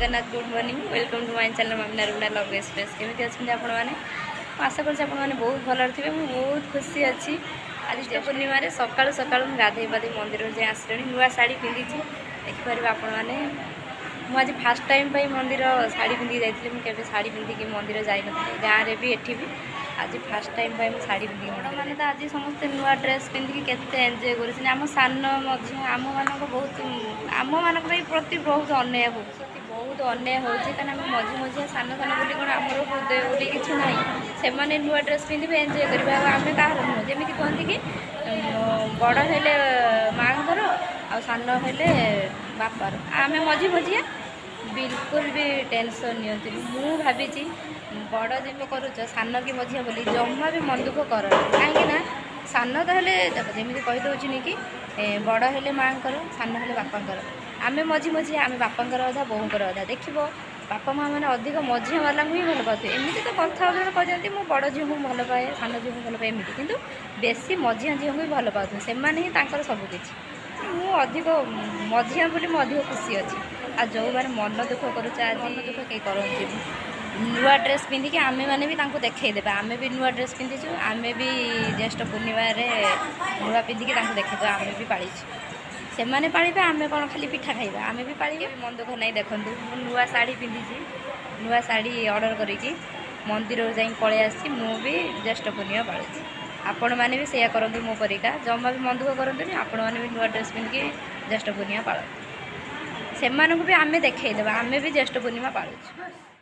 Jagannath good morning welcome to my channel मामिना रुना love express केमी अच्छे आपण मैंने आशा कर बहुत भल थे मुझे बहुत खुशी अच्छी आज पूर्णिम सका सका गाधे पाधे मंदिर जाए आसले नुआ शाढ़ी पिंधि देखिपर आपण मैंने मुझे फास्ट टाइम मंदिर शाढ़ी पिंधि जाइए मुझे शाढ़ी पिंधिकी मंदिर जाइन गाँव में भी एठी भी आज फास्ट टाइम शाढ़ी पिंधिकी मैंने तो आज समस्त नुआ ड्रेस पिंधिकी केते एंजॉय कर आम सान आम मान बहुत आम मान प्रति बहुत अन्याय हो बहुत अन्याय हो मझी मझिया सान सान बोली कौन आमर हृदय बोली किसी ना से नुआ ड्रेस पिंधे एंजॉय करेंगे आम कह जमी कहते कि बड़ हेले माँ आ सान हेले बापार आम मझी मझिया बिल्कुल भी टेंशन नि मु भावी बड़ जब करुच सान कि मझिया बोली जमा भी मन दुख कर कहीं सान तो हेले देख जमी कहीदे कि बड़ हेले माँ सान हेले बापांकर आम मझी मझिया आम बापांकर अधा बोऊंकर अधा देख बापा माँ मैंने अधिक मझिया वाला ही भल पाते एमती तो कथा कहते मो बड़ झील को भल पाए सान झील को भल पाए एमती कितु बेसी मझिया झील को भी भल पाते से ही सबकि मु अधिक मझिया बोली मु अधिक खुशी अच्छी आ जो मैंने मन दुख करुचे आज मन दुख कहीं करती नुआ ड्रेस पिंधिकी आम मैंने भी देखईदे आम भी नुआ ड्रेस पिंधिचु आम भी ज्येष्ठ पूर्णिमा नुआ पिंधिकी देखईदे आम भी पालिछु से मैंने पालिबे आम कौन खाली पिठा खाइबा आम भी पालिबे मन दुख नहीं देखूँ नुआ शाढ़ी पिंधि नुआ शाढ़ी ऑर्डर करी मंदिर जा पलि आसी मु भी ज्येष्ठ पूर्णिमा पालुची आपण मैंने भी सेया करंतु मो परिका जमा भी मन दुख करंतुनी आपण मैंने भी नुआ ड्रेस पिंधिकी ज्येष्ठ पूर्णिमा पालु से भी आम देखईदे आम भी ज्येष्ठ पूर्णिमा पालुछु।